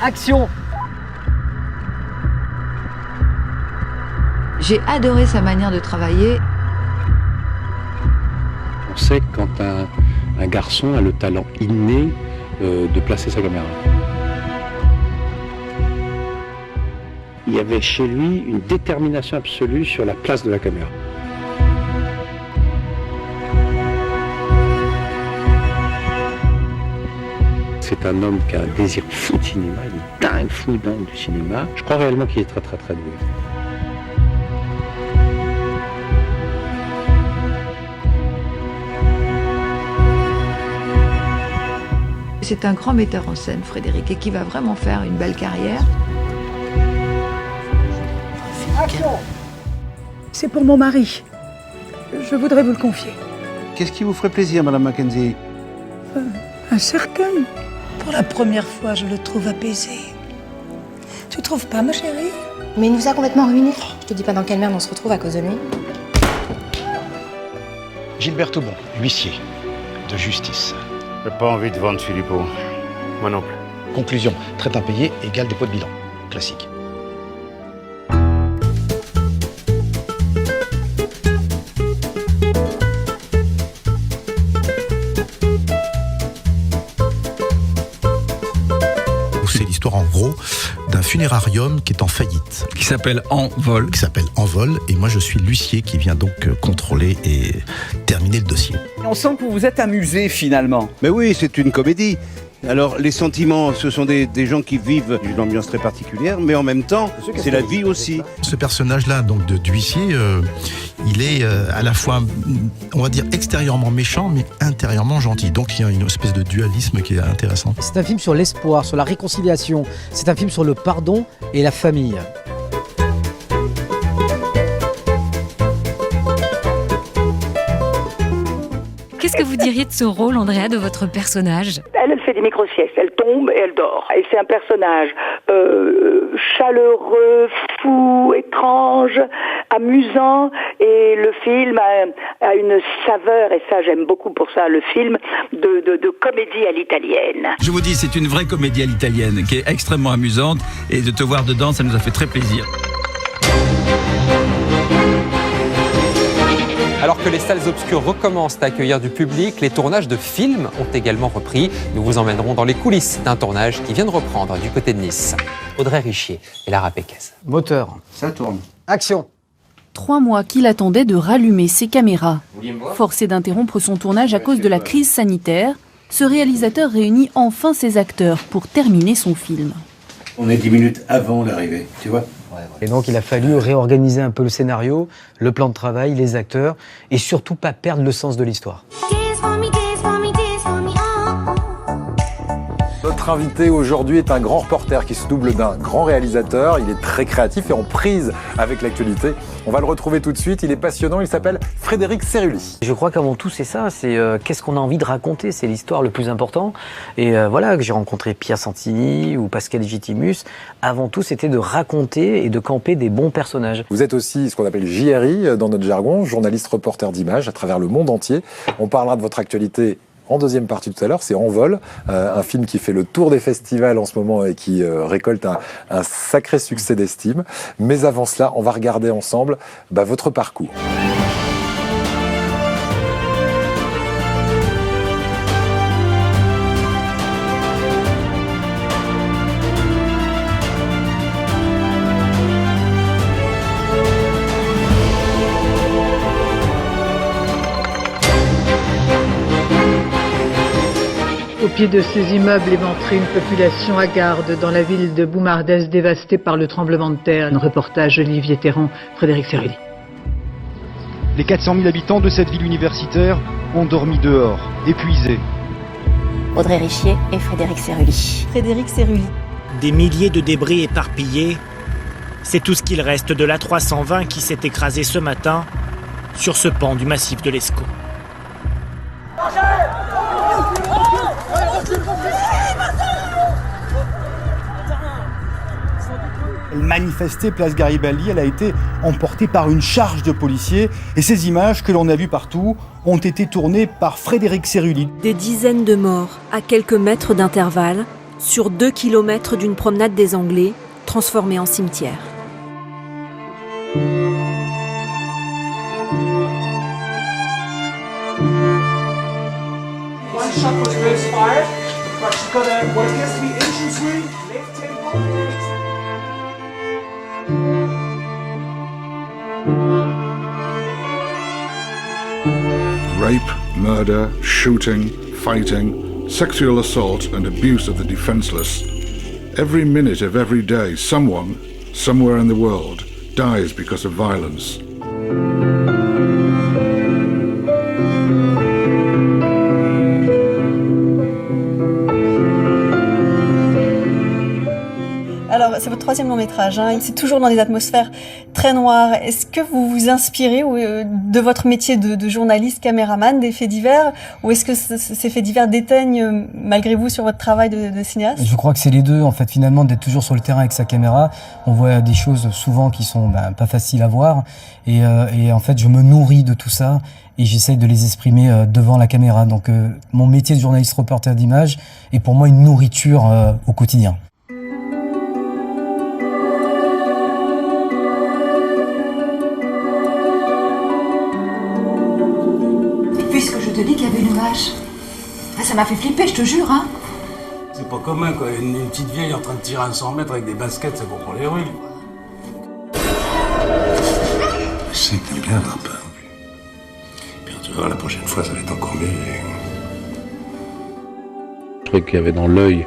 Action! J'ai adoré sa manière de travailler. On sait quand un garçon a le talent inné de placer sa caméra. Il y avait chez lui une détermination absolue sur la place de la caméra. C'est un homme qui a un désir fou de cinéma, il est dingue, fou dingue du cinéma. Je crois réellement qu'il est très très très doué. C'est un grand metteur en scène, Frédéric, et qui va vraiment faire une belle carrière. Action! C'est pour mon mari. Je voudrais vous le confier. Qu'est-ce qui vous ferait plaisir, Madame Mackenzie? Un cercueil. Pour la première fois, je le trouve apaisé. Tu trouves pas, ma chérie? Mais il nous a complètement ruinés. Je te dis pas dans quelle merde on se retrouve à cause de lui. Gilbert Aubon, huissier de justice. J'ai pas envie de vendre Philippot. Moi non plus. Conclusion, traite impayé égale dépôt de bilan. Classique. C'est l'histoire en gros d'un funérarium qui est en faillite. Qui s'appelle Envol. Et moi je suis l'huissier qui vient donc contrôler et terminer le dossier. On sent que vous vous êtes amusé finalement. Mais oui, c'est une comédie. Alors, les sentiments, ce sont des gens qui vivent une ambiance très particulière, mais en même temps, c'est la vie aussi. Ce personnage-là, donc d'huissier, il est à la fois, on va dire, extérieurement méchant, mais intérieurement gentil. Donc il y a une espèce de dualisme qui est intéressant. C'est un film sur l'espoir, sur la réconciliation. C'est un film sur le pardon et la famille. Qu'est-ce que vous diriez de ce rôle, Andrea, de votre personnage? Elle fait des micro-siestes, elle tombe et elle dort. Et c'est un personnage chaleureux, fou, étrange, amusant. Et le film a une saveur, et ça j'aime beaucoup pour ça, le film de comédie à l'italienne. Je vous dis, c'est une vraie comédie à l'italienne qui est extrêmement amusante et de te voir dedans, ça nous a fait très plaisir. Alors que les salles obscures recommencent à accueillir du public, les tournages de films ont également repris. Nous vous emmènerons dans les coulisses d'un tournage qui vient de reprendre du côté de Nice. Audrey Richier et Lara Péquez. Moteur. Ça tourne. Action! 3 mois qu'il attendait de rallumer ses caméras. Forcé d'interrompre son tournage à cause de la crise sanitaire, ce réalisateur réunit enfin ses acteurs pour terminer son film. On est 10 minutes avant l'arrivée, tu vois. Et donc il a fallu réorganiser un peu le scénario, le plan de travail, les acteurs, et surtout pas perdre le sens de l'histoire. Notre invité aujourd'hui est un grand reporter qui se double d'un grand réalisateur. Il est très créatif et en prise avec l'actualité. On va le retrouver tout de suite. Il est passionnant. Il s'appelle Frédéric Cerulli. Je crois qu'avant tout c'est ça, c'est qu'est-ce qu'on a envie de raconter, c'est l'histoire le plus important. Et voilà, que j'ai rencontré Pierre Santini ou Pascal Legitimus. Avant tout c'était de raconter et de camper des bons personnages. Vous êtes aussi ce qu'on appelle JRI dans notre jargon, journaliste reporter d'images à travers le monde entier. On parlera de votre actualité en deuxième partie tout à l'heure, c'est Envol, un film qui fait le tour des festivals en ce moment et qui récolte un sacré succès d'estime. Mais avant cela, on va regarder ensemble votre parcours. Au pied de ces immeubles éventrés, une population hagarde dans la ville de Boumardès dévastée par le tremblement de terre. Un reportage Olivier Théran, Frédéric Cerulli. Les 400 000 habitants de cette ville universitaire ont dormi dehors, épuisés. Audrey Richier et Frédéric Cerulli. Frédéric Cerulli. Des milliers de débris éparpillés, c'est tout ce qu'il reste de l'A320 qui s'est écrasé ce matin sur ce pan du massif de l'Escaut. Elle manifestait place Garibaldi, elle a été emportée par une charge de policiers. Et ces images que l'on a vues partout ont été tournées par Frédéric Cerulli. Des dizaines de morts à quelques mètres d'intervalle, sur 2 kilomètres d'une promenade des Anglais, transformée en cimetière. Rape, murder, shooting, fighting, sexual assault and abuse of the defenseless. Every minute of every day, someone, somewhere in the world, dies because of violence. Alors, c'est votre 3e long métrage, hein. C'est toujours dans des atmosphères très noires. Est-ce que vous vous inspirez de votre métier de journaliste, caméraman, des faits divers, ou est-ce que ces faits divers déteignent malgré vous sur votre travail de cinéaste? Je crois que c'est les deux, en fait, finalement, d'être toujours sur le terrain avec sa caméra. On voit des choses souvent qui sont pas faciles à voir, et en fait, je me nourris de tout ça, et j'essaye de les exprimer devant la caméra. Donc, mon métier de journaliste reporter d'image est pour moi une nourriture au quotidien. Puisque je te dis qu'il y avait une vache. Ça m'a fait flipper, je te jure, hein. C'est pas commun, quoi. Une petite vieille en train de tirer à 100 mètres avec des baskets, c'est bon pour les rues. Je sais que t'aimes bien avoir peur. Bien, tu vois, la prochaine fois, ça va être encore mieux. Je trouvais qu'il y avait dans l'œil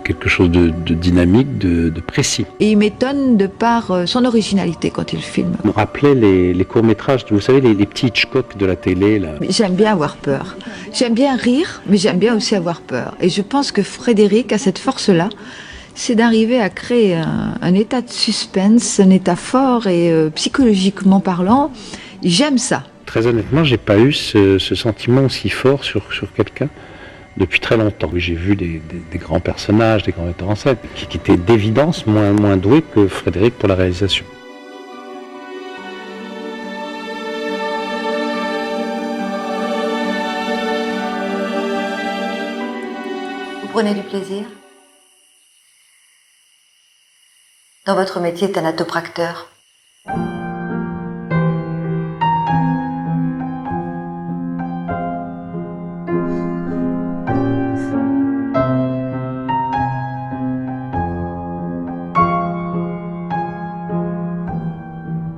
quelque chose de dynamique, de précis. Et il m'étonne de par son originalité quand il filme. On me rappelait les courts-métrages, vous savez, les petits Hitchcock de la télé, là. J'aime bien avoir peur. J'aime bien rire, mais j'aime bien aussi avoir peur. Et je pense que Frédéric a cette force-là, c'est d'arriver à créer un état de suspense, un état fort et psychologiquement parlant, j'aime ça. Très honnêtement, j'ai pas eu ce sentiment aussi fort sur quelqu'un depuis très longtemps. J'ai vu des grands personnages, des grands metteurs en scène, qui étaient d'évidence moins doués que Frédéric pour la réalisation. Vous prenez du plaisir? Dans votre métier thanatopracteur.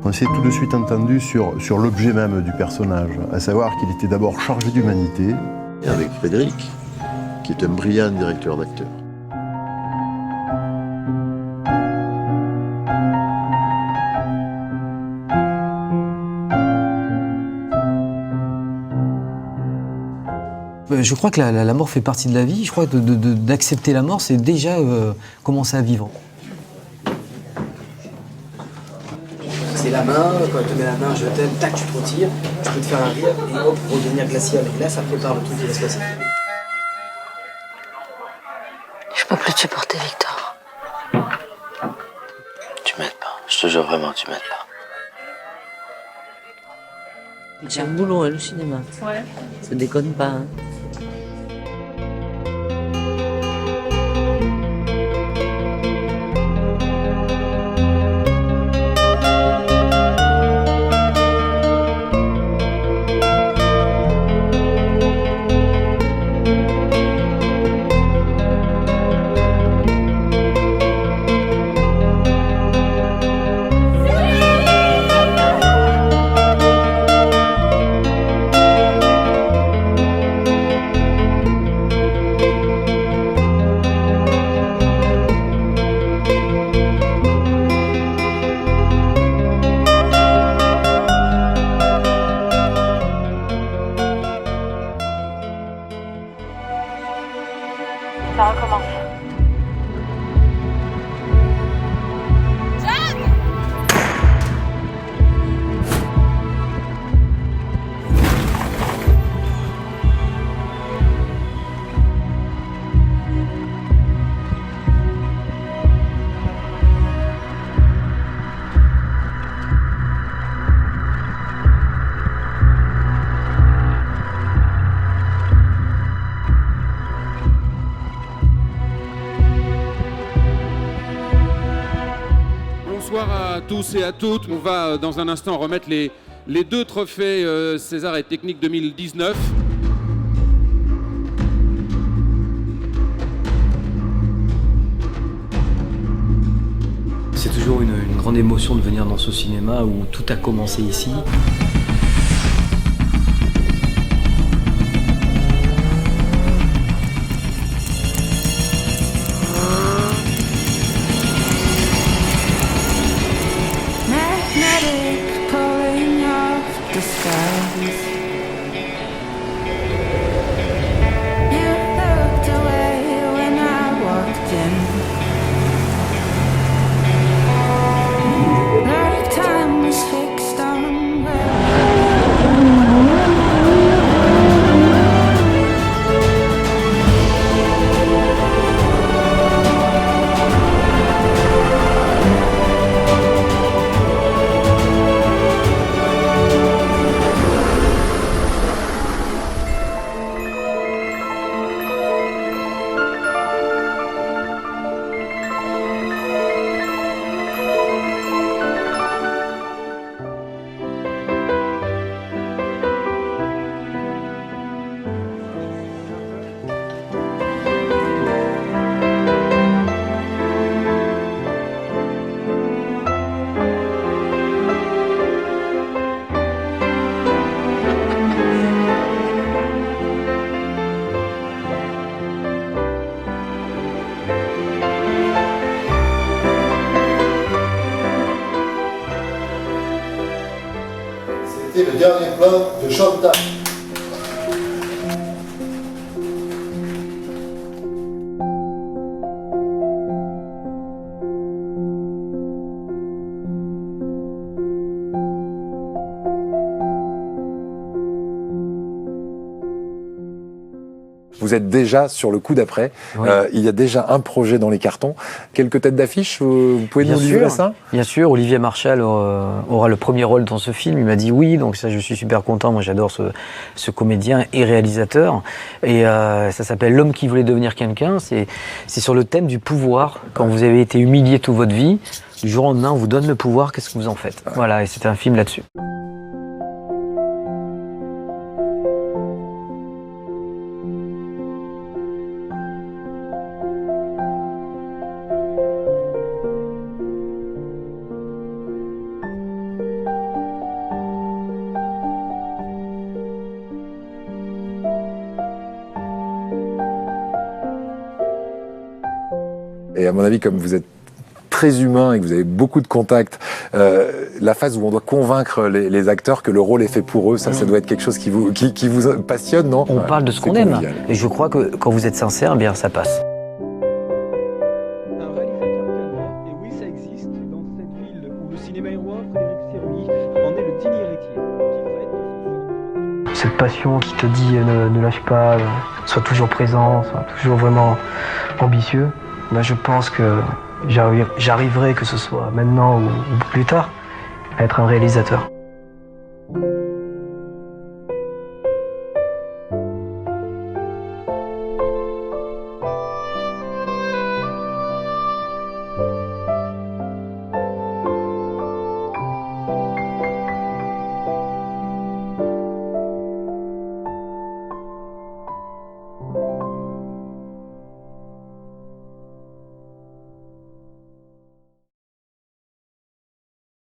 On s'est tout de suite entendu sur l'objet même du personnage, à savoir qu'il était d'abord chargé d'humanité. Et avec Frédéric, qui est un brillant directeur d'acteurs. Je crois que la mort fait partie de la vie. Je crois que d'accepter la mort, c'est déjà commencer à vivre. C'est la main, quand tu mets la main, je t'aime, tac, tu te retires, tu peux te faire un rire, et hop, redevenir glacial. Et là, ça prépare le truc qui va se passer. Je peux plus te supporter, Victor. Tu m'aides pas, je te jure vraiment, tu m'aides pas. C'est un boulot, hein, le cinéma. Ouais. Ça déconne pas, hein. tous et à toutes. On va dans un instant remettre les 2 trophées César et Technique 2019. C'est toujours une grande émotion de venir dans ce cinéma où tout a commencé ici. C'était le dernier plan de Chantal. Vous êtes déjà sur le coup d'après. Oui. Il y a déjà un projet dans les cartons. Quelques têtes d'affiche, vous pouvez nous livrer ça? Bien sûr, Olivier Marchal aura le premier rôle dans ce film. Il m'a dit oui, donc ça je suis super content. Moi j'adore ce comédien et réalisateur. Et ça s'appelle L'homme qui voulait devenir quelqu'un. C'est sur le thème du pouvoir. Quand vous avez été humilié toute votre vie, du jour au lendemain on vous donne le pouvoir, qu'est-ce que vous en faites? Voilà, et c'est un film là-dessus. Et à mon avis, comme vous êtes très humain et que vous avez beaucoup de contacts, la phase où on doit convaincre les acteurs que le rôle est fait pour eux, ça doit être quelque chose qui vous passionne, non? On parle de ce qu'on aime. Et je crois que quand vous êtes sincère, eh bien ça passe. Un réalisateur calme, et oui ça existe, dans cette ville où le cinéma est roi, Frédéric Serruy en est le digne héritier. Cette passion qui te dit ne lâche pas, sois toujours présent, sois toujours vraiment ambitieux. Ben, je pense que j'arriverai, que ce soit maintenant ou plus tard, à être un réalisateur.